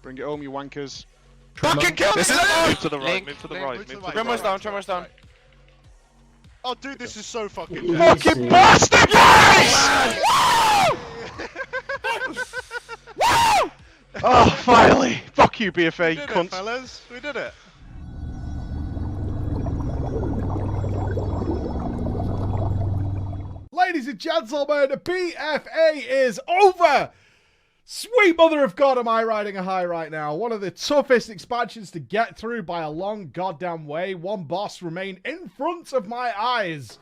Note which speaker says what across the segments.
Speaker 1: Bring it home, you wankers.
Speaker 2: Fucking kill me!
Speaker 1: Move to the right, move to the right, move to the right.
Speaker 2: Tremor's down, Tremor's down.
Speaker 3: Oh, dude, this is so fucking
Speaker 1: You fucking bastard! Yes! Woo! Oh, finally! Fuck you, BFA,
Speaker 3: We did
Speaker 1: cunt.
Speaker 3: it, fellas. We did it.
Speaker 4: Ladies and gentlemen, BFA is over! Sweet mother of God, am I riding a high right now. One of the toughest expansions to get through by a long goddamn way. One boss remained in front of my eyes.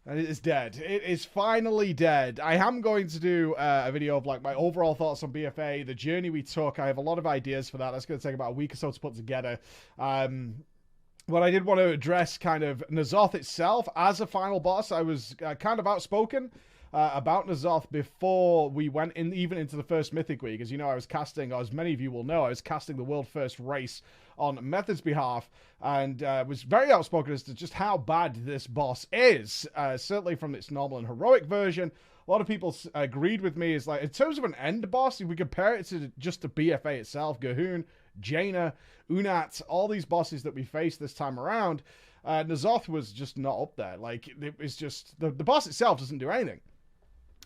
Speaker 4: And it is dead. It is finally dead. I am going to do a video of like my overall thoughts on BFA, the journey we took. I have a lot of ideas for that. That's going to take about a week or so to put together. What I did want to address kind of N'Zoth itself as a final boss. I was kind of outspoken about N'Zoth before we went in even into the first Mythic Week. As you know, I was casting, or as many of you will know, I was casting the world first race on Method's behalf, and was very outspoken as to just how bad this boss is. Certainly from its normal and heroic version. A lot of people agreed with me. Is like, in terms of an end boss, if we compare it to just the BFA itself, Gahun, Jaina, Unat, all these bosses that we faced this time around, N'Zoth was just not up there. Like, it was just, the boss itself doesn't do anything.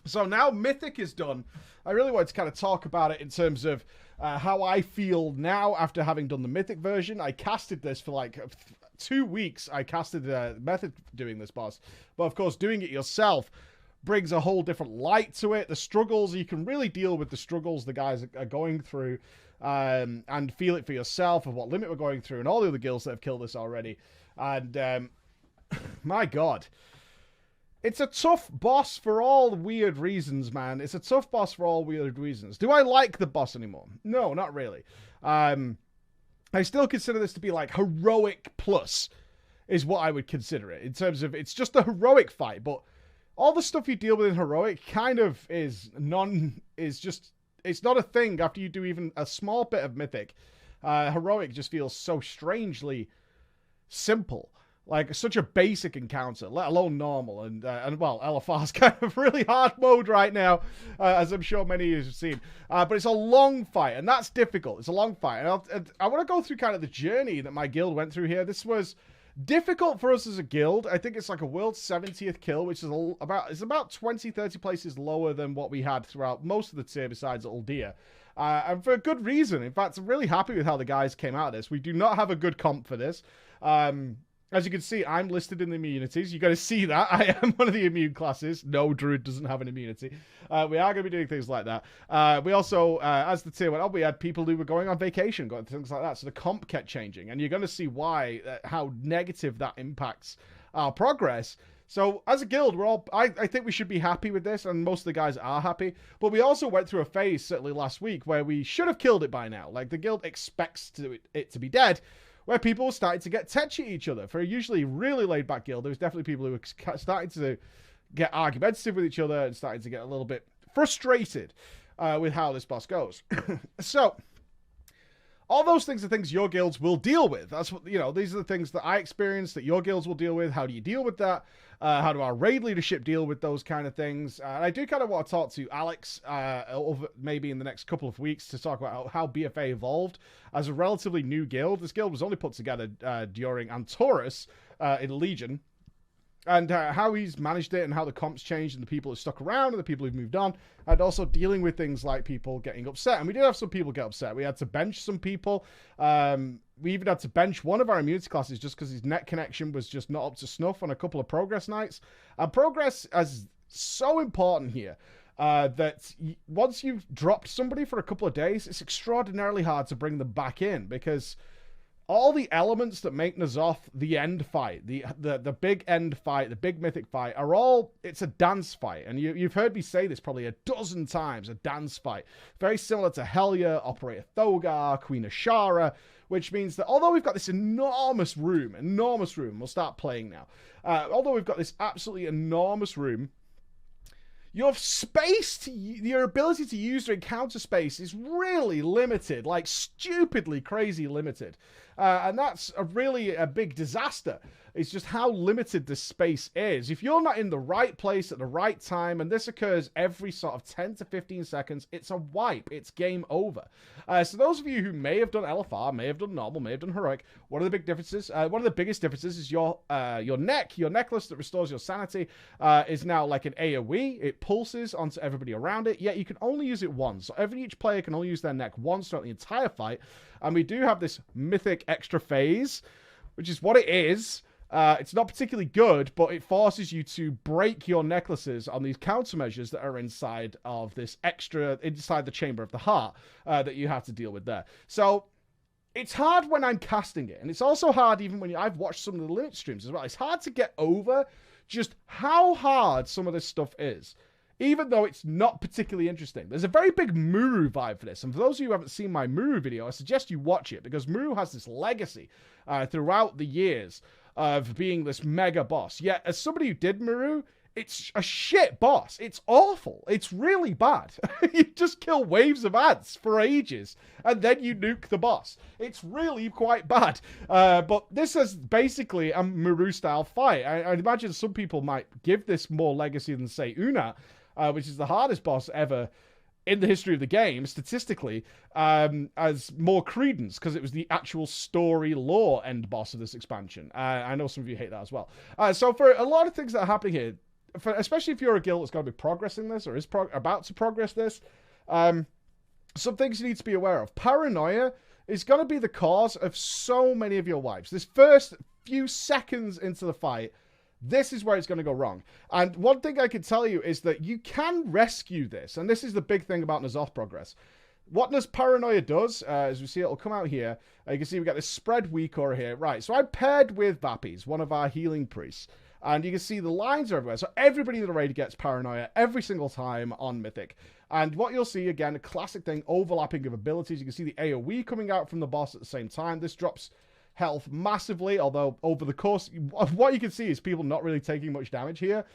Speaker 4: So now Mythic is done. I really wanted to kind of talk about it in terms of how I feel now after having done the Mythic version. I casted this for like 2 weeks. I casted the method doing this boss. But of course, doing it yourself brings a whole different light to it. The struggles, you can really deal with the struggles the guys are going through and feel it for yourself of what limit we're going through and all the other guilds that have killed this already. And my God. It's a tough boss for all weird reasons, man. It's a tough boss for all weird reasons. Do I like the boss anymore? No, not really. I still consider this to be like heroic plus is what I would consider it. In terms of, it's just a heroic fight, but all the stuff you deal with in heroic kind of is just, it's not a thing after you do even a small bit of Mythic. Heroic just feels so strangely simple. Like, such a basic encounter, let alone normal. And well, LFR's kind of really hard mode right now, as I'm sure many of you have seen. But it's a long fight, and that's difficult. It's a long fight. And I want to go through kind of the journey that my guild went through here. This was difficult for us as a guild. I think it's like a world 70th kill, which is about 20, 30 places lower than what we had throughout most of the tier besides Uldia. And for a good reason. In fact, I'm really happy with how the guys came out of this. We do not have a good comp for this. As you can see, I'm listed in the immunities. You got to see that. I am one of the immune classes. No, Druid doesn't have an immunity. We are going to be doing things like that. We also, as the tier went up, we had people who were going on vacation, going things like that. So the comp kept changing. And you're going to see why, how negative that impacts our progress. So as a guild, I think we should be happy with this, and most of the guys are happy. But we also went through a phase, certainly last week, where we should have killed it by now. Like, the guild expects it to be dead, where people started to get tetchy at each other. For a usually really laid-back guild, there was definitely people who were starting to get argumentative with each other and starting to get a little bit frustrated with how this boss goes. So, all those things are things your guilds will deal with. That's what, you know, these are the things that I experienced that your guilds will deal with. How do you deal with that? How do our raid leadership deal with those kind of things? And I do kind of want to talk to Alex over maybe in the next couple of weeks to talk about how BFA evolved as a relatively new guild. This guild was only put together during Antorus in Legion. And how he's managed it and how the comps changed and the people who stuck around and the people who've moved on. And also dealing with things like people getting upset. And we did have some people get upset. We had to bench some people. We even had to bench one of our immunity classes just because his net connection was just not up to snuff on a couple of progress nights. And progress is so important here. That once you've dropped somebody for a couple of days, it's extraordinarily hard to bring them back in because all the elements that make N'Zoth the end fight, the big end fight, the big mythic fight, are all, it's a dance fight. And you've heard me say this probably a dozen times, a dance fight. Very similar to Helya, Operator Thogar, Queen Ashara, which means that although we've got this enormous room, we'll start playing now. Although we've got this absolutely enormous room, your space, your ability to use your encounter space is really limited, like stupidly crazy limited. And that's really a big disaster. It's just how limited this space is. If you're not in the right place at the right time, and this occurs every sort of 10 to 15 seconds, it's a wipe. It's game over. So those of you who may have done LFR, may have done normal, may have done heroic, one of the big differences, one of the biggest differences is your necklace that restores your sanity is now like an AoE. It pulses onto everybody around it, yet you can only use it once. So each player can only use their neck once throughout the entire fight. And we do have this mythic extra phase, which is what it is. It's not particularly good, but it forces you to break your necklaces on these countermeasures that are inside of this inside the chamber of the heart that you have to deal with there. So it's hard when I'm casting it, and it's also hard even when I've watched some of the limit streams as well. It's hard to get over just how hard some of this stuff is, even though it's not particularly interesting. There's a very big Muru vibe for this, and for those of you who haven't seen my Muru video, I suggest you watch it, because Muru has this legacy throughout the years of being this mega boss. Yet, as somebody who did Muru, it's a shit boss. It's awful. It's really bad. You just kill waves of ants for ages, and then you nuke the boss. It's really quite bad. But this is basically a Muru-style fight. I'd imagine some people might give this more legacy than, say, Una, which is the hardest boss ever in the history of the game, statistically, as more credence, because it was the actual story lore end boss of this expansion. I know some of you hate that as well. So for a lot of things that are happening here, especially if you're a guild that's going to be progressing this, or is about to progress this, some things you need to be aware of. Paranoia is going to be the cause of so many of your wipes. This first few seconds into the fight, this is where it's going to go wrong. And one thing I can tell you is that you can rescue this. And this is the big thing about N'Zoth progress. What Paranoia does, as we see, it'll come out here. You can see we got this spread weak over here. Right, so I paired with Vapis, one of our healing priests. And you can see the lines are everywhere. So everybody in the raid gets Paranoia every single time on Mythic. And what you'll see, again, a classic thing, overlapping of abilities. You can see the AoE coming out from the boss at the same time. This drops health massively, although over the course of what you can see is people not really taking much damage here.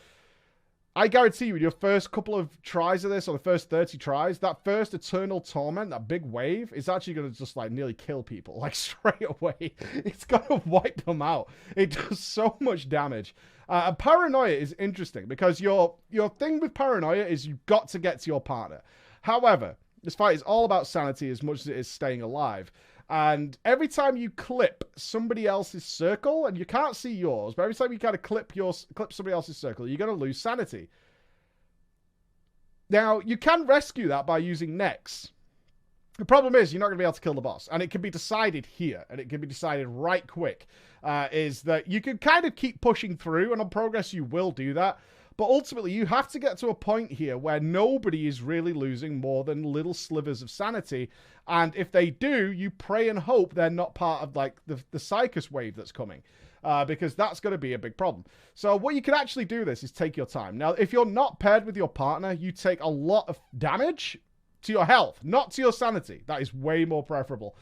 Speaker 4: I guarantee you, your first couple of tries of this, or the first 30 tries, that first Eternal Torment, that big wave, is actually going to just like nearly kill people, like straight away. It's going to wipe them out. It does so much damage. And Paranoia is interesting because your thing with Paranoia is you've got to get to your partner. However, this fight is all about sanity as much as it is staying alive. And every time you clip somebody else's circle, and you can't see yours, but every time you kind of clip somebody else's circle, you're going to lose sanity. Now, you can rescue that by using necks. The problem is you're not going to be able to kill the boss, and it can be decided here, and it can be decided right quick, is that you can kind of keep pushing through, and on progress you will do that. But ultimately, you have to get to a point here where nobody is really losing more than little slivers of sanity. And if they do, you pray and hope they're not part of like the Psychus wave that's coming. Because that's going to be a big problem. So what you can actually do this is take your time. Now, if you're not paired with your partner, you take a lot of damage to your health, not to your sanity. That is way more preferable.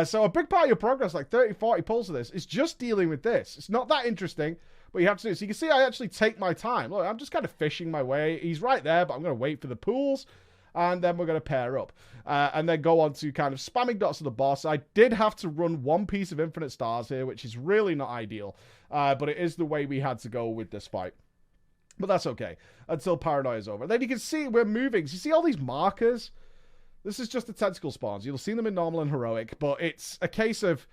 Speaker 4: So a big part of your progress, like 30, 40 pulls of this, is just dealing with this. It's not that interesting. But you have to do it. So you can see I actually take my time. Look, I'm just kind of fishing my way. He's right there, but I'm going to wait for the pools. And then we're going to pair up. And then go on to kind of spamming dots of the boss. I did have to run one piece of infinite stars here, which is really not ideal. But it is the way we had to go with this fight. But that's okay. Until Paranoia is over. Then you can see we're moving. So you see all these markers? This is just the tentacle spawns. You'll see them in normal and heroic. But it's a case of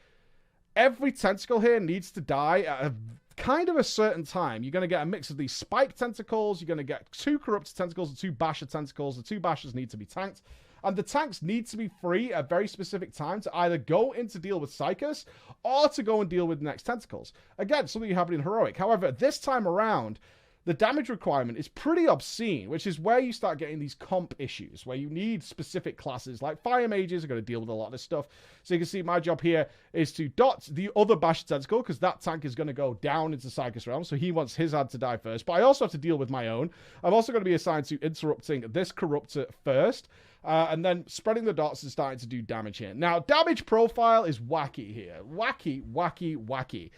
Speaker 4: every tentacle here needs to die at a kind of a certain time. You're going to get a mix of these spike tentacles. You're going to get 2 corrupted tentacles and 2 basher tentacles. The 2 bashers need to be tanked. And the tanks need to be free at a very specific time to either go in to deal with Psychus or to go and deal with the next tentacles. Again, something you have in heroic. However, this time around, the damage requirement is pretty obscene, which is where you start getting these comp issues, where you need specific classes, like fire mages are going to deal with a lot of this stuff. So you can see my job here is to dot the other bash tentacle, because that tank is going to go down into Psychus realm, so he wants his ad to die first. But I also have to deal with my own. I'm also going to be assigned to interrupting this corruptor first, and then spreading the dots and starting to do damage here. Now, damage profile is wacky here. Wacky, wacky, wacky.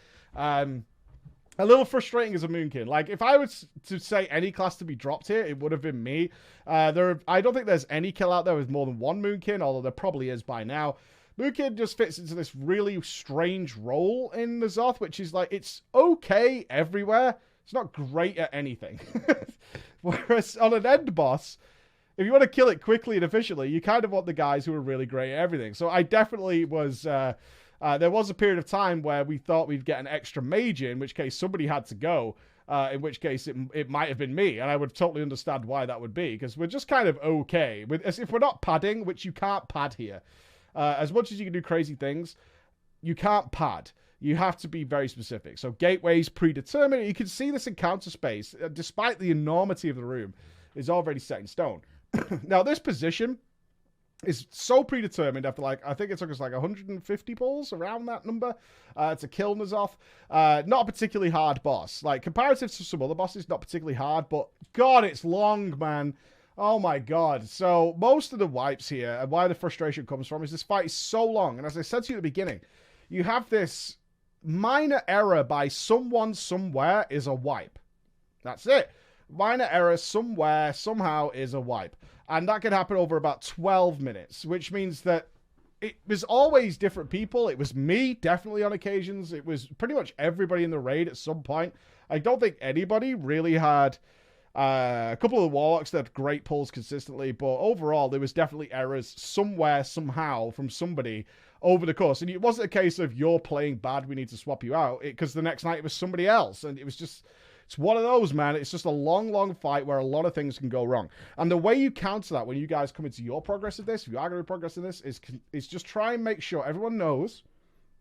Speaker 4: A little frustrating as a Moonkin. Like, if I was to say any class to be dropped here, it would have been me. I don't think there's any kill out there with more than 1 Moonkin, although there probably is by now. Lukin just fits into this really strange role in the Zoth, which is like, it's okay everywhere. It's not great at anything. Whereas on an end boss, if you want to kill it quickly and efficiently, you kind of want the guys who are really great at everything. So I definitely was... there was a period of time where we thought we'd get an extra mage in which case somebody had to go. In which case it might have been me, and I would totally understand why that would be, because we're just kind of okay. As if we're not padding, which you can't pad here. As much as you can do crazy things, you can't pad. You have to be very specific. So gateways predetermined. You can see this encounter space, despite the enormity of the room, is already set in stone. Now, this position is so predetermined after, like, I think it took us like 150 pulls, around that number, to kill N'Zoth. Not a particularly hard boss. Like, comparative to some other bosses, not particularly hard, but God, it's long, man. Oh my God. So most of the wipes here, and why the frustration comes from, is this fight is so long. And as I said to you at the beginning, you have this minor error by someone somewhere is a wipe. That's it. Minor error somewhere, somehow is a wipe. And that could happen over about 12 minutes, which means that it was always different people. It was me, definitely on occasions. It was pretty much everybody in the raid at some point. I don't think anybody really had... a couple of the warlocks that had great pulls consistently, but overall there was definitely errors somewhere, somehow, from somebody over the course. And it wasn't a case of you're playing bad, we need to swap you out, because the next night it was somebody else. And it was just... It's one of those, man. It's just a long, long fight where a lot of things can go wrong. And the way you counter that when you guys come into your progress of this, if you are going to progress in this, is just try and make sure everyone knows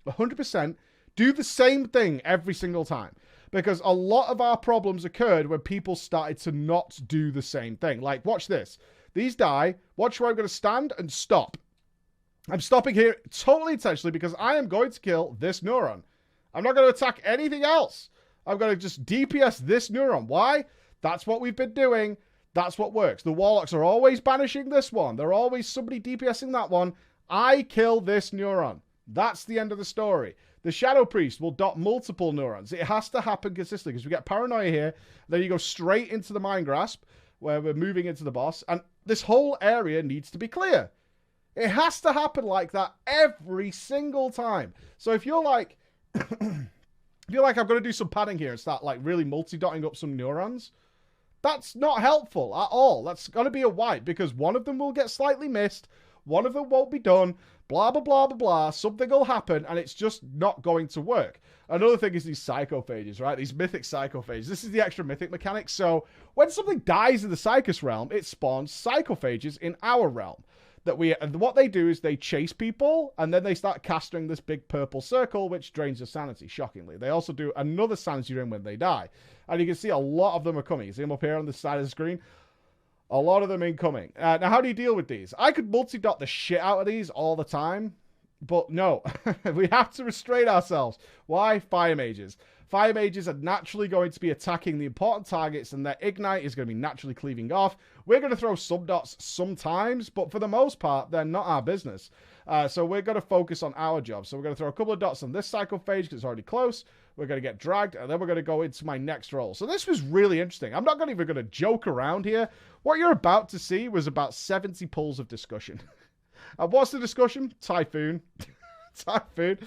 Speaker 4: 100%, do the same thing every single time. Because a lot of our problems occurred when people started to not do the same thing. Like, watch this. These die. Watch where I'm going to stand and stop. I'm stopping here totally intentionally because I am going to kill this neuron. I'm not going to attack anything else. I'm going to just DPS this neuron. Why? That's what we've been doing. That's what works. The warlocks are always banishing this one. They're always somebody DPSing that one. I kill this neuron. That's the end of the story. The Shadow Priest will dot multiple neurons. It has to happen consistently because we get Paranoia here. Then you go straight into the Mind Grasp where we're moving into the boss. And this whole area needs to be clear. It has to happen like that every single time. So if you're like... If you're like, I'm going to do some padding here and start like really multi-dotting up some neurons, that's not helpful at all. That's going to be a wipe because one of them will get slightly missed, one of them won't be done, blah, blah, blah, blah, blah. Something will happen and it's just not going to work. Another thing is these psychophages, right? These mythic psychophages. This is the extra mythic mechanic. So when something dies in the Psychus realm, it spawns psychophages in our realm. And what they do is they chase people, and then they start casting this big purple circle, which drains your sanity, shockingly. They also do another sanity drain when they die. And you can see a lot of them are coming. You see them up here on the side of the screen? A lot of them incoming. Now, how do you deal with these? I could multi-dot the shit out of these all the time, but no. We have to restrain ourselves. Why? Fire mages. Fire mages are naturally going to be attacking the important targets, and their ignite is going to be naturally cleaving off. We're going to throw some dots sometimes, but for the most part, they're not our business. So we're going to focus on our job. So we're going to throw a couple of dots on this psychophage because it's already close. We're going to get dragged, and then we're going to go into my next role. So this was really interesting. I'm not even going to joke around here. What you're about to see was about 70 pulls of discussion. And what's the discussion? Typhoon. Typhoon.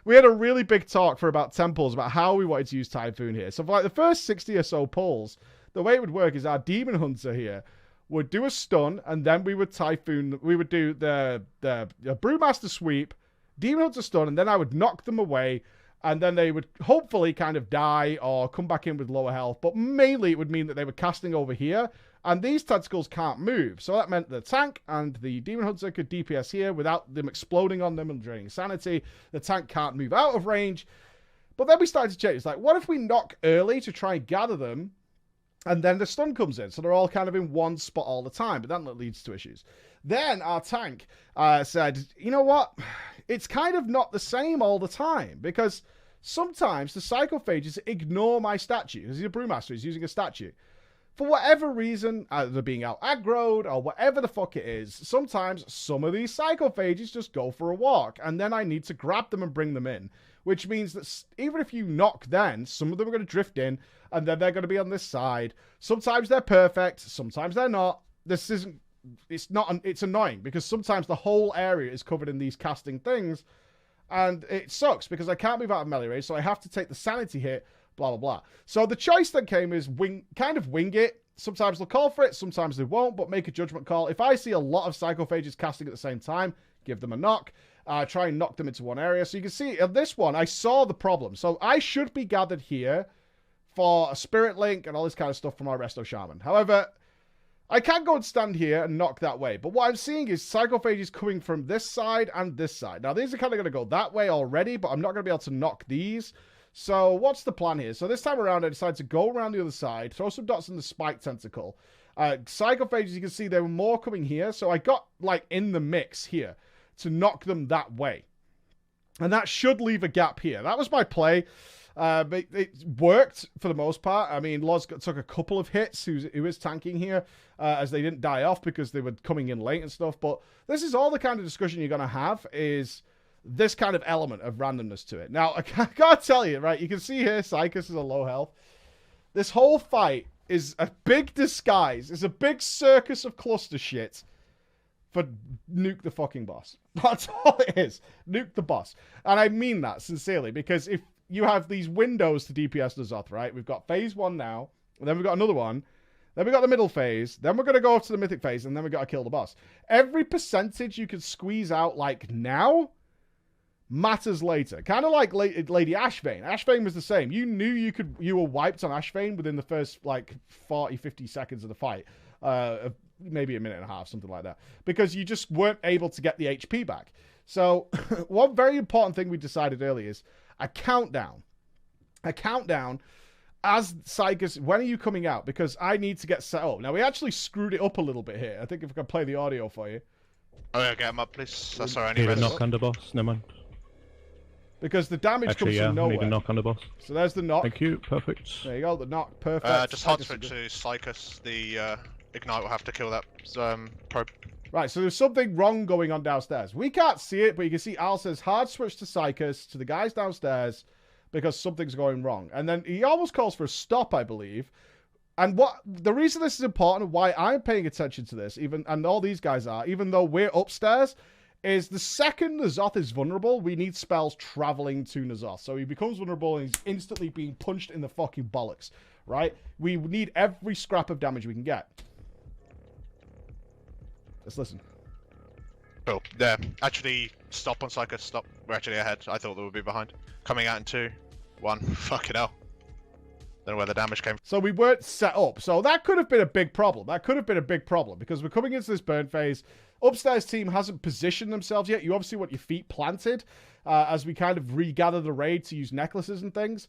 Speaker 4: We had a really big talk for about 10 pulls about how we wanted to use Typhoon here. So for like the first 60 or so pulls, the way it would work is our Demon Hunter here would do a stun, and then we would Typhoon. We would do the Brewmaster sweep, Demon Hunter stun, and then I would knock them away, and then they would hopefully kind of die or come back in with lower health. But mainly it would mean that they were casting over here, and these tentacles can't move. So that meant the tank and the Demon Hunter could DPS here without them exploding on them and draining sanity. The tank can't move out of range. But then we started to change. It's like, what if we knock early to try and gather them, and then the stun comes in? So they're all kind of in one spot all the time, but that leads to issues. Then our tank said, you know what? It's kind of not the same all the time, because sometimes the psychophages ignore my statue. Because he's a brewmaster, he's using a statue. For whatever reason, either being out aggroed or whatever the fuck it is, sometimes some of these psychophages just go for a walk, and then I need to grab them and bring them in. Which means that even if you knock then, some of them are going to drift in, and then they're going to be on this side. Sometimes they're perfect, sometimes they're not. This isn't it's annoying because sometimes the whole area is covered in these casting things, and it sucks because I can't move out of melee range, so I have to take the sanity hit, blah, blah, blah. So the choice then came is wing it. Sometimes they'll call for it, sometimes they won't, but make a judgment call. If I see a lot of psychophages casting at the same time, give them a knock. Try and knock them into one area. So you can see in this one, I saw the problem. So I should be gathered here for a spirit link and all this kind of stuff from our resto shaman. However, I can go and stand here and knock that way. But what I'm seeing is psychophages coming from this side and this side. Now, these are kind of going to go that way already, but I'm not going to be able to knock these. So what's the plan here? So this time around, I decided to go around the other side, throw some dots in the spike tentacle. Psychophages, you can see there were more coming here. So I got like in the mix here to knock them that way. And that should leave a gap here. That was my play. But it worked for the most part. I mean, Loz took a couple of hits who is tanking here as they didn't die off because they were coming in late and stuff. But this is all the kind of discussion you're going to have is this kind of element of randomness to it. Now, I can't tell you, right? You can see here Psychus is a low health. This whole fight is a big disguise. It's a big circus of cluster shit for nuke the fucking boss. That's all it is. Nuke the boss. And I mean that sincerely because if you have these windows to DPS N'Zoth, right? We've got phase 1 now, and then we've got another one. Then we've got the middle phase. Then we're going to go up to the mythic phase, and then we've got to kill the boss. Every percentage you can squeeze out, like, now, matters later. Kind of like Lady Ashvane. Ashvane was the same. You knew you were wiped on Ashvane within the first, like, 40, 50 seconds of the fight. Maybe a minute and a half, something like that. Because you just weren't able to get the HP back. So, one very important thing we decided earlier is a countdown. A countdown as Psychus. When are you coming out? Because I need to get set up. Now, we actually screwed it up a little bit here. I think if I can play the audio for you.
Speaker 3: Oh, yeah, get him up, please. That's all right.
Speaker 5: Need a knock under boss. Never mind.
Speaker 4: Because the damage
Speaker 5: Actually,
Speaker 4: comes from nowhere.
Speaker 5: need a knock under boss.
Speaker 4: So there's the knock.
Speaker 5: Thank you. Perfect.
Speaker 4: There you go, the knock. Perfect.
Speaker 3: Just hard switch to Psychus. The Ignite will have to kill that probe.
Speaker 4: Right, so there's something wrong going on downstairs. We can't see it, but you can see Al says hard switch to Psychus, to the guys downstairs, because something's going wrong. And then he almost calls for a stop, I believe. And the reason this is important, why I'm paying attention to this, and all these guys are, even though we're upstairs, is the second N'Zoth is vulnerable, we need spells traveling to N'Zoth. So he becomes vulnerable and he's instantly being punched in the fucking bollocks, right? We need every scrap of damage we can get. Let's listen.
Speaker 3: Cool. There. Actually, stop on Psychus. Stop. We're actually ahead. I thought they would be behind. Coming out in 2, 1. Fucking hell. Don't know where the damage came from.
Speaker 4: So we weren't set up. So that could have been a big problem. That could have been a big problem because we're coming into this burn phase. Upstairs team hasn't positioned themselves yet. You obviously want your feet planted as we kind of regather the raid to use necklaces and things.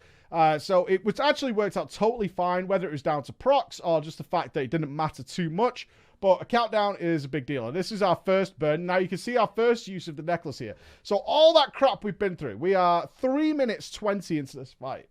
Speaker 4: So it was actually worked out totally fine, whether it was down to procs or just the fact that it didn't matter too much. But a countdown is a big deal. And this is our first burn. Now you can see our first use of the necklace here. So all that crap we've been through. We are 3 minutes 20 into this fight.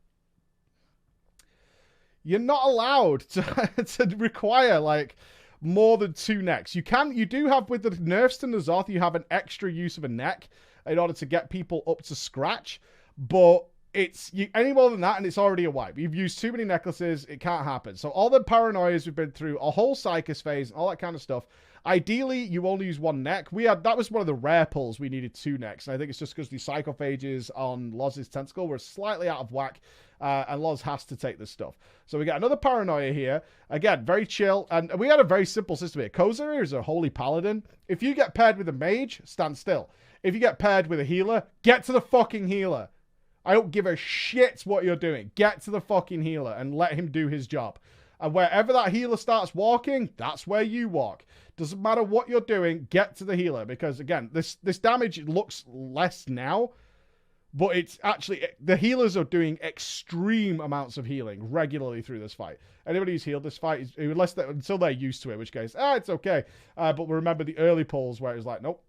Speaker 4: You're not allowed to require, like, more than 2 necks. You do have, with the nerfs to N'Zoth, you have an extra use of a neck in order to get people up to scratch. But any more than that, and it's already a wipe. You've used too many necklaces, it can't happen. So all the paranoias we've been through, a whole Psychus phase, all that kind of stuff. Ideally, you only use 1 neck. That was one of the rare pulls. We needed 2 necks. And I think it's just because the psychophages on Loz's tentacle were slightly out of whack. And Loz has to take this stuff. So we got another paranoia here. Again, very chill. And we had a very simple system here. Kozir is a holy paladin. If you get paired with a mage, stand still. If you get paired with a healer, get to the fucking healer. I don't give a shit what you're doing. Get to the fucking healer and let him do his job. And wherever that healer starts walking, that's where you walk. Doesn't matter what you're doing, get to the healer. Because, again, this damage looks less now. But it's actually, the healers are doing extreme amounts of healing regularly through this fight. Anybody who's healed this fight, until they're used to it, which case, it's okay. But remember the early pulls where it was like, nope,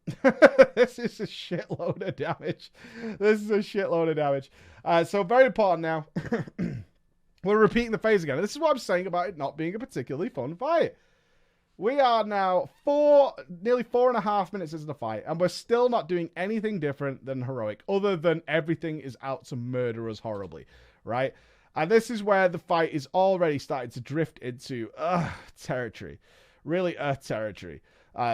Speaker 4: this is a shitload of damage. This is a shitload of damage. So very important now. We're repeating the phase again. This is what I'm saying about it not being a particularly fun fight. We are now nearly 4.5 minutes into the fight, and we're still not doing anything different than heroic, other than everything is out to murder us horribly, right? And this is where the fight is already starting to drift into territory, really Earth territory.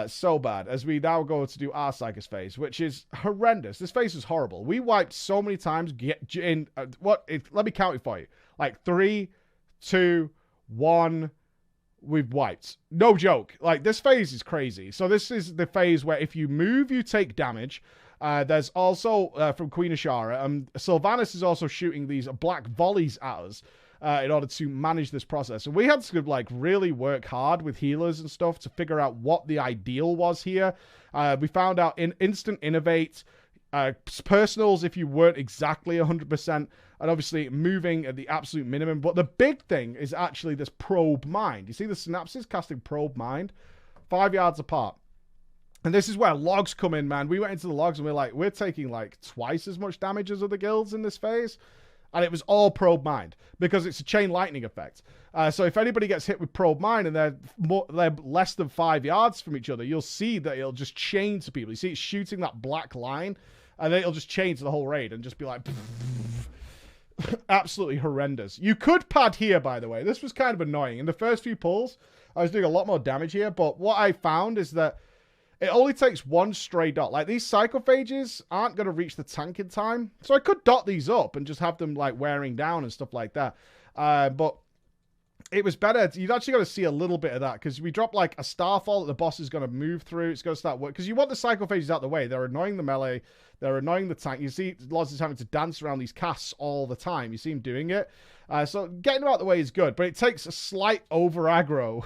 Speaker 4: So bad. As we now go to do our Psychus phase, which is horrendous. This phase is horrible. We wiped so many times. Let me count it for you. Like 3, 2, 1. We've wiped. No joke. Like, this phase is crazy. So this is the phase where if you move, you take damage. There's also, from Queen Ashara, Sylvanas is also shooting these black volleys at us in order to manage this process. And we had to, like, really work hard with healers and stuff to figure out what the ideal was here. We found out in instant innovate, personals if you weren't exactly 100%, and obviously moving at the absolute minimum. But the big thing is actually this probe mind. You see the synapses casting probe mind 5 yards apart. And this is where logs come in, man. We went into the logs and we're taking like twice as much damage as other guilds in this phase. And it was all probe mind because it's a chain lightning effect. So if anybody gets hit with probe mind and they're less than 5 yards from each other, you'll see that it'll just chain to people. You see it shooting that black line, and then it'll just chain to the whole raid and just be like... absolutely horrendous. You could pad here, by the way. This was kind of annoying. In the first few pulls, I was doing a lot more damage here, but what I found is that it only takes one stray dot. Like, these psychophages aren't going to reach the tank in time. So I could dot these up and just have them, like, wearing down and stuff like that. But it was better. You've actually got to see a little bit of that, because we drop, like, a starfall that the boss is going to move through. It's going to start working. Because you want the psychophages out of the way. They're annoying the melee. They're annoying the tank. You see Loz is having to dance around these casts all the time. You see him doing it. So getting them out of the way is good, but it takes a slight over aggro,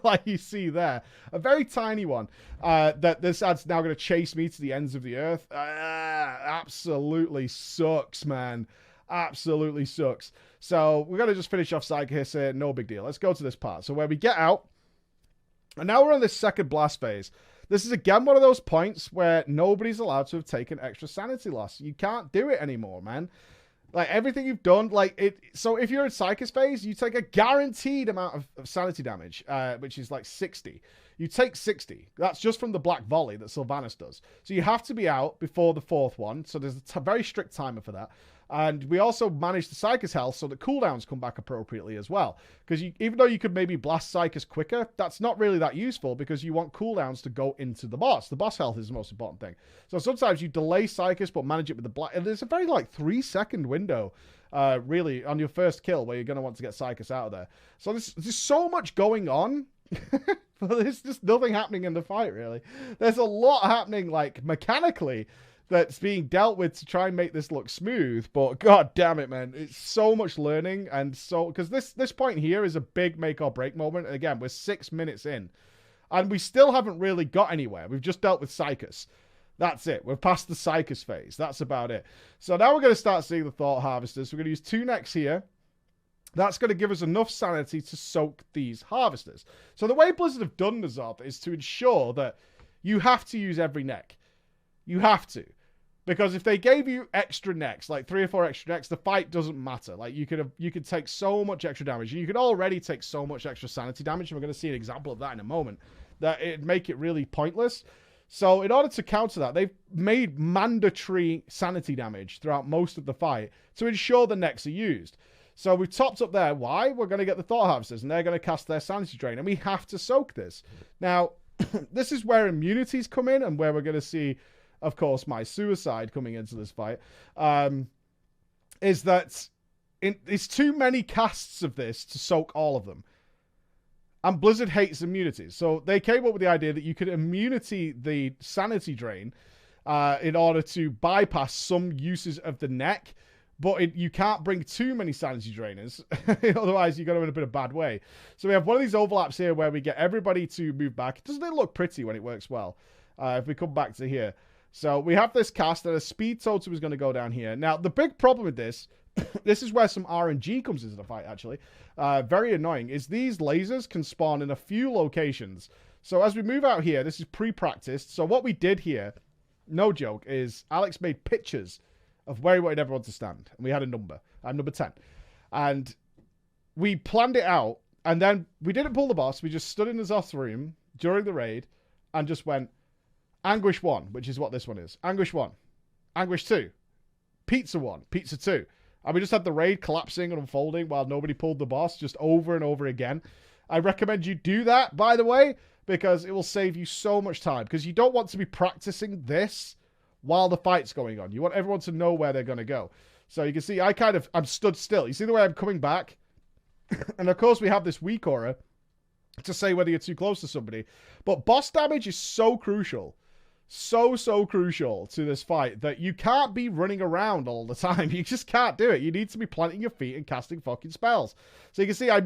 Speaker 4: like you see there. A very tiny one, that this ad's now going to chase me to the ends of the earth. Absolutely sucks, man. Absolutely sucks. So we're going to just finish off Psychus here. No big deal. Let's go to this part. So where we get out, and now we're on this second blast phase. This is again one of those points where nobody's allowed to have taken extra sanity loss. You can't do it anymore, man. Like, everything you've done, like, it. So if you're in Psychus phase, you take a guaranteed amount of sanity damage, which is like 60. You take 60. That's just from the black volley that Sylvanas does. So you have to be out before the fourth one. So there's a very strict timer for that. And we also manage the Psychus health so that cooldowns come back appropriately as well. Because even though you could maybe blast Psychus quicker, that's not really that useful because you want cooldowns to go into the boss. The boss health is the most important thing. So sometimes you delay Psychus but manage it with the black. And there's a very, like, 3-second window, really, on your first kill where you're going to want to get Psychus out of there. So there's so much going on. But there's just nothing happening in the fight, really. There's a lot happening, like, mechanically, that's being dealt with to try and make this look smooth, but god damn it, man, it's so much learning. And so, because this point here is a big make or break moment, and again, we're 6 minutes in and we still haven't really got anywhere. We've just dealt with Psychus. That's it. We're past the Psychus phase. That's about it. So now we're going to start seeing the Thought Harvesters. We're going to use 2 necks here. That's going to give us enough sanity to soak these harvesters. So the way Blizzard have done the Zob is to ensure that you have to use every neck. You have to. Because if they gave you extra necks, like 3 or 4 extra necks, the fight doesn't matter. Like, you could take so much extra damage. You could already take so much extra sanity damage, and we're going to see an example of that in a moment, that it'd make it really pointless. So in order to counter that, they've made mandatory sanity damage throughout most of the fight to ensure the necks are used. So we've topped up there. Why? We're going to get the Thought Harvesters, and they're going to cast their sanity drain, and we have to soak this. Now, this is where immunities come in, and where we're going to see, of course, my suicide coming into this fight, is that it's too many casts of this to soak all of them. And Blizzard hates immunities. So they came up with the idea that you could immunity the sanity drain in order to bypass some uses of the neck, but you can't bring too many sanity drainers. Otherwise, you're going to in a bit of bad way. So we have one of these overlaps here where we get everybody to move back. Doesn't it look pretty when it works well? If we come back to here. So we have this cast, and a speed totem is going to go down here. Now, the big problem with this, this is where some RNG comes into the fight, actually. Very annoying, is these lasers can spawn in a few locations. So as we move out here, this is pre-practiced. So what we did here, no joke, is Alex made pictures of where he wanted everyone to stand. And we had a number. I'm number 10. And we planned it out, and then we didn't pull the boss. We just stood in the Zoth room during the raid and just went, Anguish 1, which is what this one is. Anguish 1. Anguish 2. Pizza 1. Pizza 2. And we just had the raid collapsing and unfolding while nobody pulled the boss, just over and over again. I recommend you do that, by the way, because it will save you so much time. Because you don't want to be practicing this while the fight's going on. You want everyone to know where they're going to go. So you can see I'm stood still. You see the way I'm coming back? And of course we have this weak aura to say whether you're too close to somebody. But boss damage is so crucial. So crucial to this fight that you can't be running around all the time. You just can't do it. You need to be planting your feet and casting fucking spells. So you can see I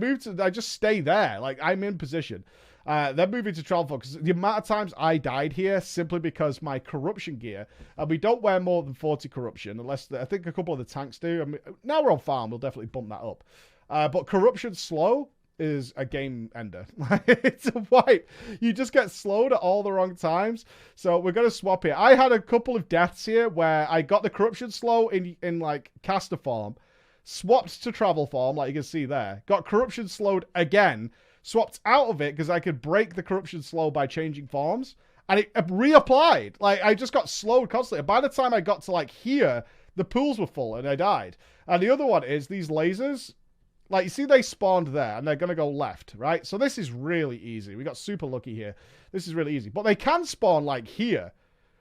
Speaker 4: just stay there. Like, I'm in position. Then moving to travel because the amount of times I died here simply because my corruption gear, and we don't wear more than 40 corruption unless I think a couple of the tanks do. I mean, now we're on farm, we'll definitely bump that up. But corruption slow is a game ender. It's a wipe. You just get slowed at all the wrong times. So we're going to swap here. I had a couple of deaths here where I got the corruption slow in like caster form, swapped to travel form, like you can see there, got corruption slowed again, swapped out of it because I could break the corruption slow by changing forms, and it reapplied. Like, I just got slowed constantly. By the time I got to like here, the pools were full and I died. And the other one is these lasers. Like, you see they spawned there, and they're going to go left, right? So this is really easy. We got super lucky here. This is really easy. But they can spawn, like, here,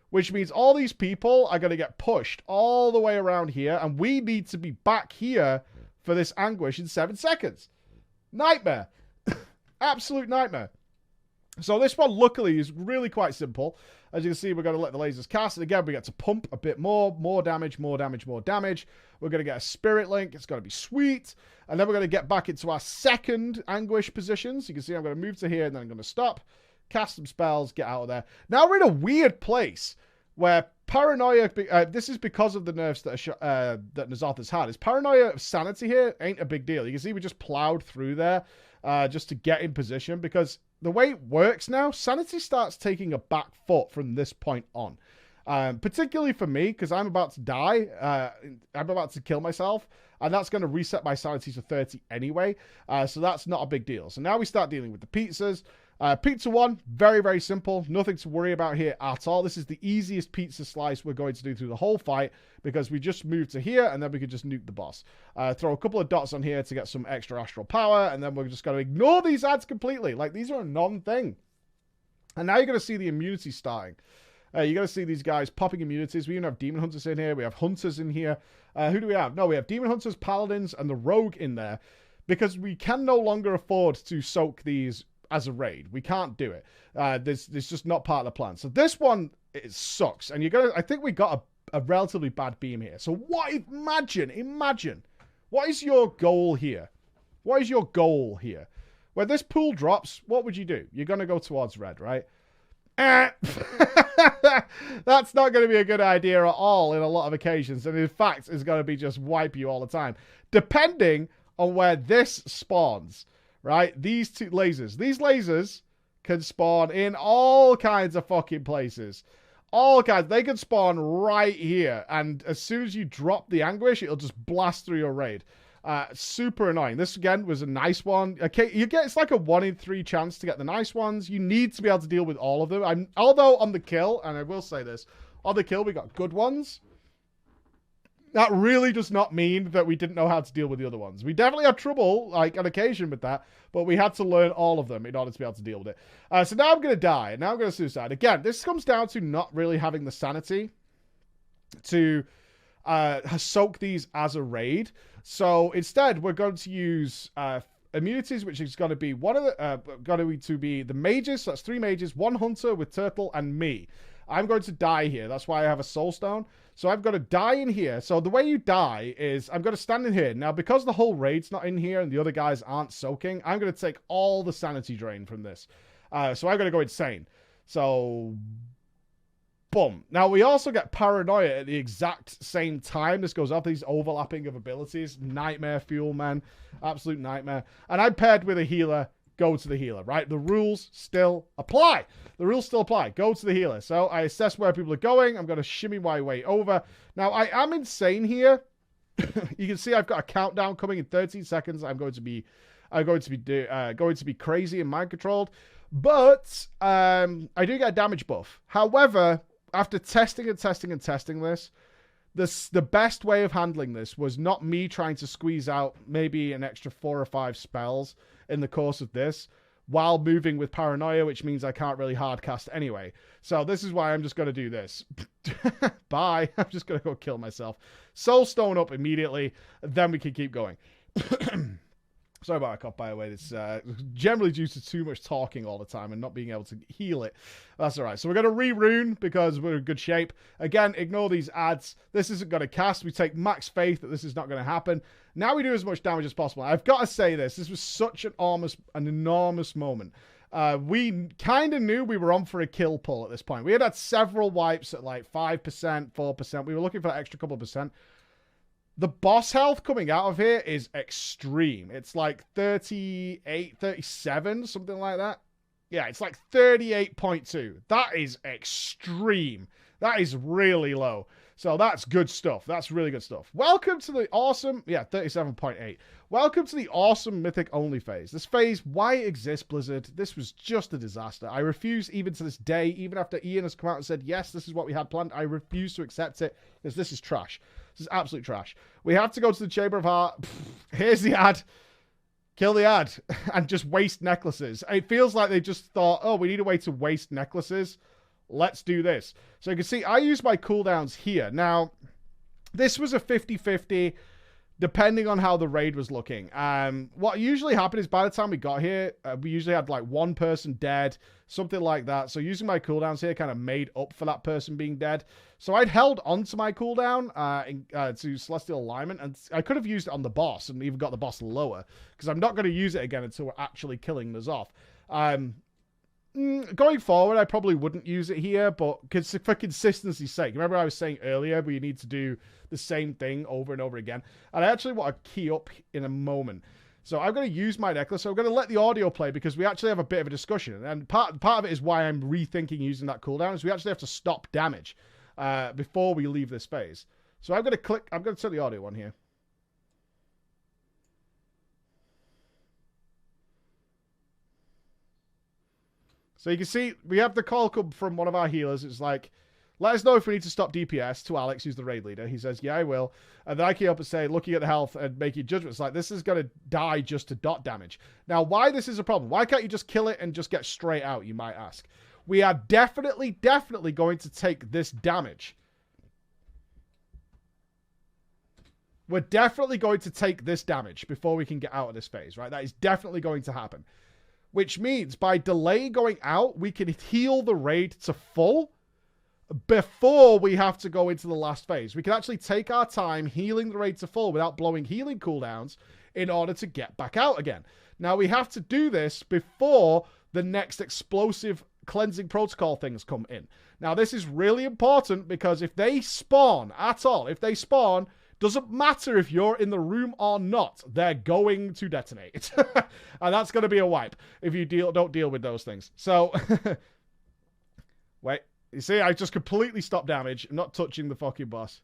Speaker 4: which means all these people are going to get pushed all the way around here, and we need to be back here for this anguish in 7 seconds. Nightmare. Absolute nightmare. So this one, luckily, is really quite simple. As you can see, we're going to let the lasers cast. And again, we get to pump a bit more damage, more damage, more damage. We're going to get a spirit link. It's going to be sweet. And then we're going to get back into our second anguish positions. You can see I'm going to move to here, and then I'm going to stop, cast some spells, get out of there. Now we're in a weird place where Paranoia, this is because of the nerfs that N'Zoth has had. Is Paranoia of sanity here ain't a big deal. You can see we just plowed through there just to get in position, because the way it works now, sanity starts taking a back foot from this point on. Particularly for me, because I'm about to die. I'm about to kill myself. And that's going to reset my sanity to 30 anyway. So that's not a big deal. So now we start dealing with the pizzas. Pizza 1, very, very simple. Nothing to worry about here at all. This is the easiest pizza slice we're going to do through the whole fight, because we just move to here, and then we can just nuke the boss. Throw a couple of dots on here to get some extra astral power, and then we're just going to ignore these ads completely. Like, these are a non-thing. And now you're going to see the immunity starting. You're going to see these guys popping immunities. We even have demon hunters in here. We have hunters in here. Who do we have? No, we have demon hunters, paladins, and the rogue in there, because we can no longer afford to soak these as a raid. We can't do it. This just not part of the plan. So this one, it sucks. And you're going to, I think we got a relatively bad beam here. So what, imagine, what is your goal here? What is your goal here? When this pool drops, what would you do? You're going to go towards red, right? That's not going to be a good idea at all in a lot of occasions, and in fact is going to be just wipe you all the time, depending on where this spawns, right? These lasers can spawn in all kinds of fucking places, all kinds. They can spawn right here, and as soon as you drop the anguish, it'll just blast through your raid. Super annoying. This again was a nice one. Okay, it's like a 1 in 3 chance to get the nice ones. You need to be able to deal with all of them. Although on the kill, and I will say this, on the kill we got good ones. That really does not mean that we didn't know how to deal with the other ones. We definitely had trouble, like, on occasion with that, but we had to learn all of them in order to be able to deal with it. So now I'm going to die. Now I'm going to suicide. Again, this comes down to not really having the sanity to soak these as a raid. So instead, we're going to use immunities, which is going to be going to be the mages. So that's 3 mages, 1 hunter with turtle, and me. I'm going to die here. That's why I have a soul stone. So I've got to die in here. So the way you die is I'm going to stand in here. Now, because the whole raid's not in here and the other guys aren't soaking, I'm going to take all the sanity drain from this. So I'm going to go insane. So boom. Now, we also get Paranoia at the exact same time. This goes off, these overlapping of abilities. Nightmare fuel, man. Absolute nightmare. And I'm paired with a healer. Go to the healer, right? The rules still apply. The rules still apply. Go to the healer. So I assess where people are going. I'm going to shimmy my way over. Now, I am insane here. You can see I've got a countdown coming in 13 seconds. I'm going to be crazy and mind controlled. But I do get a damage buff. However, after testing this, the best way of handling this was not me trying to squeeze out maybe an extra 4 or 5 spells in the course of this while moving with Paranoia, which means I can't really hardcast anyway. So this is why I'm just going to do this. Bye. I'm just going to go kill myself. Soulstone up immediately, then we can keep going. Sorry about that cough, by the way. It's generally due to too much talking all the time and not being able to heal it. That's all right. So we're going to re-rune because we're in good shape. Again, ignore these ads. This isn't going to cast. We take max faith that this is not going to happen. Now we do as much damage as possible. I've got to say this. This was such an enormous moment. We kind of knew we were on for a kill pull at this point. We had several wipes at like 5%, 4%. We were looking for that extra couple of percent. The boss health coming out of here is extreme. It's like 38, 37, something like that. Yeah, it's like 38.2. That is extreme. That is really low. So that's good stuff. That's really good stuff. Welcome to the awesome... Yeah, 37.8. Welcome to the awesome Mythic only phase. This phase, why it exists, Blizzard? This was just a disaster. I refuse, even to this day, even after Ian has come out and said, yes, this is what we had planned, I refuse to accept it because this is trash. This is absolute trash. We have to go to the Chamber of Heart. Here's the ad. Kill the ad and just waste necklaces. It feels like they just thought, oh, we need a way to waste necklaces. Let's do this. So you can see I use my cooldowns here. Now, this was a 50-50 depending on how the raid was looking. What usually happened is by the time we got here, we usually had like one person dead, something like that. So using my cooldowns here kind of made up for that person being dead. So I'd held onto my cooldown to Celestial Alignment, and I could have used it on the boss and even got the boss lower, because I'm not going to use it again until we're actually killing N'Zoth. Going forward, I probably wouldn't use it here, but for consistency's sake. Remember I was saying earlier we need to do the same thing over and over again, and I actually want to key up in a moment. So I'm going to use my necklace. So I'm going to let the audio play because we actually have a bit of a discussion, and part of it is why I'm rethinking using that cooldown is we actually have to stop damage before we leave this phase. So I'm going to turn the audio on here. So you can see we have the call come from one of our healers. It's like, let us know if we need to stop DPS, to Alex, who's the raid leader. He says, yeah, I will. And then I key up and say, looking at the health and making judgments like, this is going to die just to dot damage. Now, why this is a problem? Why can't you just kill it and just get straight out, you might ask? We are definitely going to take this damage. We're definitely going to take this damage before we can get out of this phase, right? That is definitely going to happen. Which means by delay going out, we can heal the raid to full before we have to go into the last phase. We can actually take our time healing the raid to full without blowing healing cooldowns in order to get back out again. Now, we have to do this before the next explosive cleansing protocol things come in. Now, this is really important because if they spawn at all, if they spawn... Doesn't matter if you're in the room or not. They're going to detonate. And that's going to be a wipe if you don't deal with those things. So, wait. You see, I just completely stopped damage. I'm not touching the fucking boss.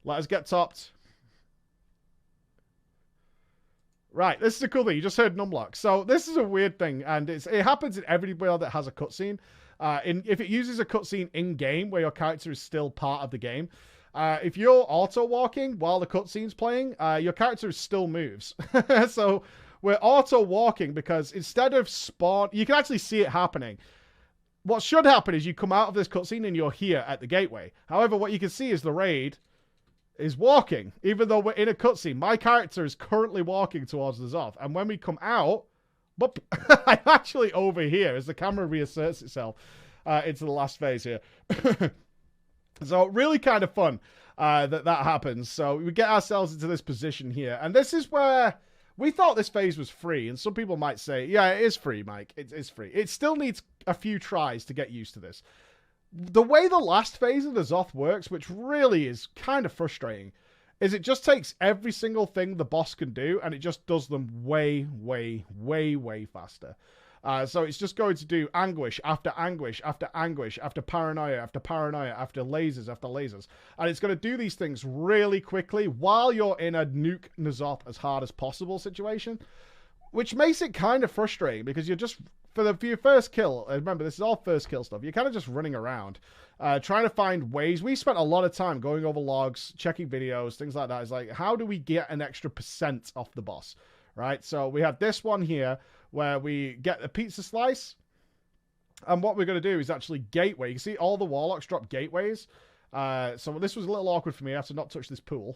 Speaker 4: Let us get topped. Right, this is a cool thing. You just heard numlock. So, this is a weird thing. And it happens in every build that has a cutscene. If it uses a cutscene in-game where your character is still part of the game... if you're auto-walking while the cutscene's playing, your character still moves. So we're auto-walking because instead of spawn... You can actually see it happening. What should happen is you come out of this cutscene and you're here at the gateway. However, what you can see is the raid is walking. Even though we're in a cutscene, my character is currently walking towards the N'Zoth. And when we come out... But I'm actually over here as the camera reasserts itself into the last phase here. So really kind of fun that happens. So we get ourselves into this position here. And this is where we thought this phase was free. And some people might say, yeah, it is free, Mike. It is free. It still needs a few tries to get used to this. The way the last phase of the N'Zoth works, which really is kind of frustrating, is it just takes every single thing the boss can do and it just does them way, way, way, way faster. So it's just going to do anguish after anguish after anguish after paranoia after paranoia after lasers after lasers. And it's going to do these things really quickly while you're in a nuke N'Zoth as hard as possible situation, which makes it kind of frustrating because you're just for your first kill, remember, this is all first kill stuff. You're kind of just running around, trying to find ways. We spent a lot of time going over logs, checking videos, things like that. It's like, how do we get an extra % off the boss, right? So we have this one here where we get a pizza slice. And what we're going to do is actually gateway. You can see all the warlocks drop gateways. So this was a little awkward for me. I have to not touch this pool.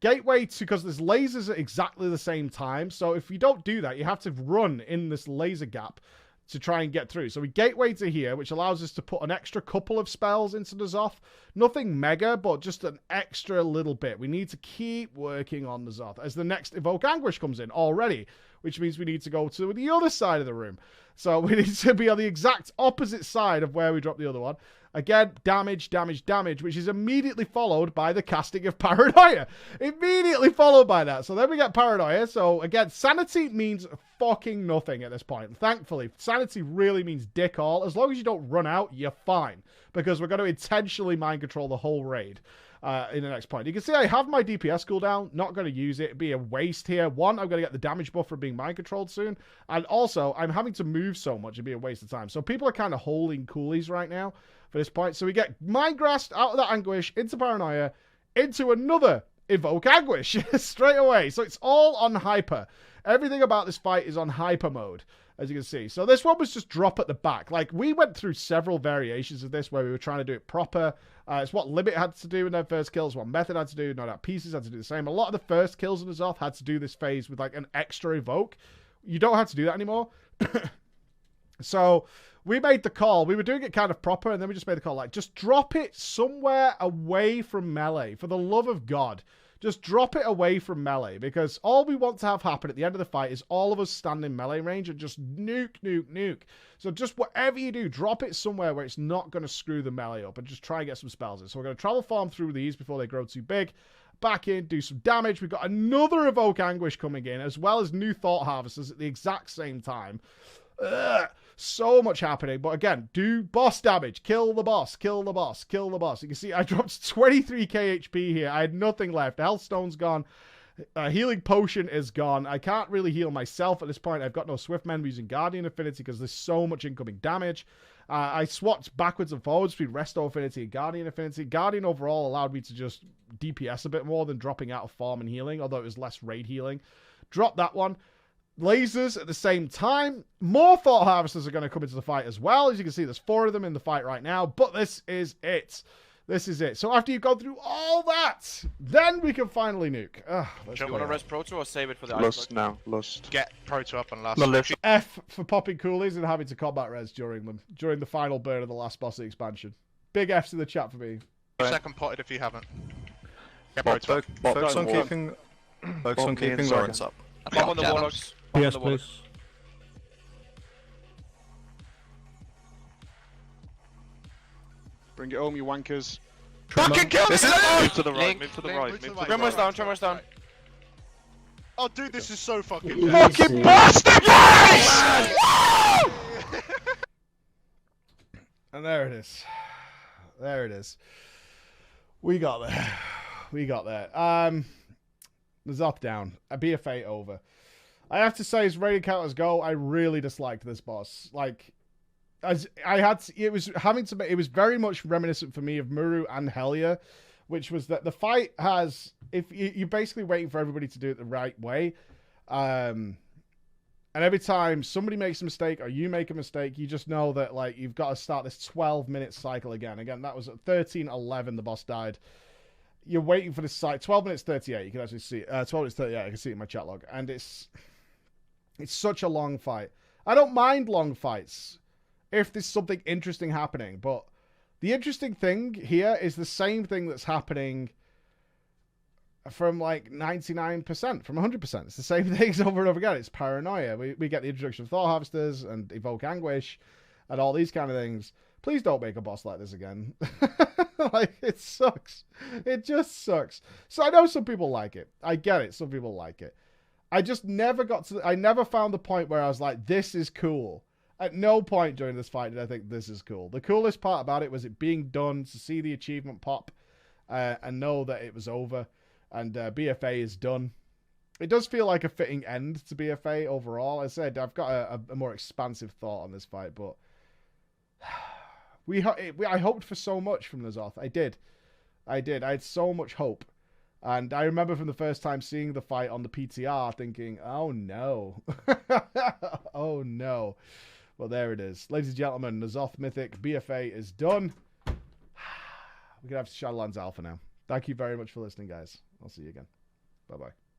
Speaker 4: Gateway to, because there's lasers at exactly the same time. So if you don't do that, you have to run in this laser gap to try and get through. So we gateway to here, which allows us to put an extra couple of spells into the Zoth. Nothing mega, but just an extra little bit. We need to keep working on the Zoth as the next Evoke Anguish comes in already, which means we need to go to the other side of the room. So we need to be on the exact opposite side of where we dropped the other one. Again, damage, damage, damage, which is immediately followed by the casting of Paranoia. Immediately followed by that. So then we get Paranoia. So again, sanity means fucking nothing at this point. Thankfully, sanity really means dick all. As long as you don't run out, you're fine. Because we're going to intentionally mind control the whole raid. In the next point. You can see I have my DPS cooldown, not going to use it. It'd be a waste here. One, I'm going to get the damage buff from being mind controlled soon. And also, I'm having to move so much, it'd be a waste of time. So people are kind of holding coolies right now for this point. So we get mind grasped out of that anguish, into Paranoia, into another Evoke Anguish straight away. So it's all on hyper. Everything about this fight is on hyper mode, as you can see. So this one was just drop at the back. Like, we went through several variations of this where we were trying to do it proper. It's what Limit had to do in their first kills, what Method had to do, No Doubt Pieces had to do the same. A lot of the first kills in the Zoth had to do this phase with, like, an extra evoke. You don't have to do that anymore. So we made the call. We were doing it kind of proper, and then we just made the call, like, just drop it somewhere away from melee. For the love of God. Just drop it away from melee, because all we want to have happen at the end of the fight is all of us stand in melee range and just nuke, nuke, nuke. So just whatever you do, drop it somewhere where it's not going to screw the melee up and just try and get some spells in. So we're going to travel farm through these before they grow too big. Back in, do some damage. We've got another Evoke Anguish coming in, as well as new Thought Harvesters at the exact same time. Ugh. So much happening, but again, do boss damage, kill the boss, kill the boss, kill the boss. You can see I dropped 23k HP here. I had nothing left. Healthstone's gone. Healing potion is gone. I can't really heal myself at this point. I've got no Swiftmen using Guardian Affinity because there's so much incoming damage. I swapped backwards and forwards between Resto Affinity and Guardian Affinity. Guardian overall allowed me to just DPS a bit more than dropping out of farm and healing, although it was less raid healing. Drop that one. Lasers at the same time. More Thought Harvesters are going to come into the fight as well. As you can see, there's 4 of them in the fight right now. But this is it. This is it. So after you've gone through all that, then we can finally nuke.
Speaker 2: Do you want to rest Proto or save it for the
Speaker 1: Lost now. Lost.
Speaker 3: Get Proto up and last.
Speaker 1: No, left.
Speaker 4: F for popping coolies and having to combat res during them. During the final burn of the last boss of the expansion. Big F's in the chat for me.
Speaker 3: Second potted if you haven't. Get Proto up.
Speaker 6: Focus on keeping Lawrence up.
Speaker 2: Bomb on the Warlocks. Bomb on
Speaker 5: Yes,
Speaker 2: the Warlocks.
Speaker 5: please.
Speaker 1: Bring it home, you wankers.
Speaker 3: Fucking kill me!
Speaker 1: Move to the right,
Speaker 2: Link,
Speaker 1: move to the
Speaker 2: Link.
Speaker 1: right,
Speaker 3: Move to
Speaker 1: move
Speaker 3: the
Speaker 1: to the
Speaker 2: Tremors
Speaker 1: right.
Speaker 2: down, Tremors down.
Speaker 3: Oh, dude, this is so fucking
Speaker 1: Fucking masterpiece!
Speaker 4: And there it is. There it is. We got there. We got there. The Zoth down. A BFA over. I have to say, as raid counters go, I really disliked this boss. Like, as I had to, it was very much reminiscent for me of Muru and Helya, which was that the fight has, if you're basically waiting for everybody to do it the right way, and every time somebody makes a mistake or you make a mistake, you just know that, like, you've got to start this 12-minute cycle again. Again, that was at 13:11 the boss died. You're waiting for this cycle. 12 minutes 38, you can actually see it. 12 minutes 38, I can see it in my chat log. And it's such a long fight. I don't mind long fights if there's something interesting happening, but the interesting thing here is the same thing that's happening from like 99%, from 100%. It's the same things over and over again. It's Paranoia. We get the introduction of Thought Harvesters and Evoke Anguish and all these kind of things. Please don't make a boss like this again. Like, it sucks. It just sucks. So I know some people like it. I get it. Some people like it. I just never got to... I never found the point where I was like, this is cool. At no point during this fight did I think this is cool. The coolest part about it was it being done, to see the achievement pop and know that it was over. And BFA is done. it does feel like a fitting end to BFA overall. I said I've got a more expansive thought on this fight, but I hoped for so much from N'Zoth. I did. I had so much hope. And I remember from the first time seeing the fight on the PTR thinking, oh no. Oh no. Well, there it is. Ladies and gentlemen, N'Zoth Mythic BFA is done. We can have Shadowlands Alpha now. Thank you very much for listening, guys. I'll see you again. Bye-bye.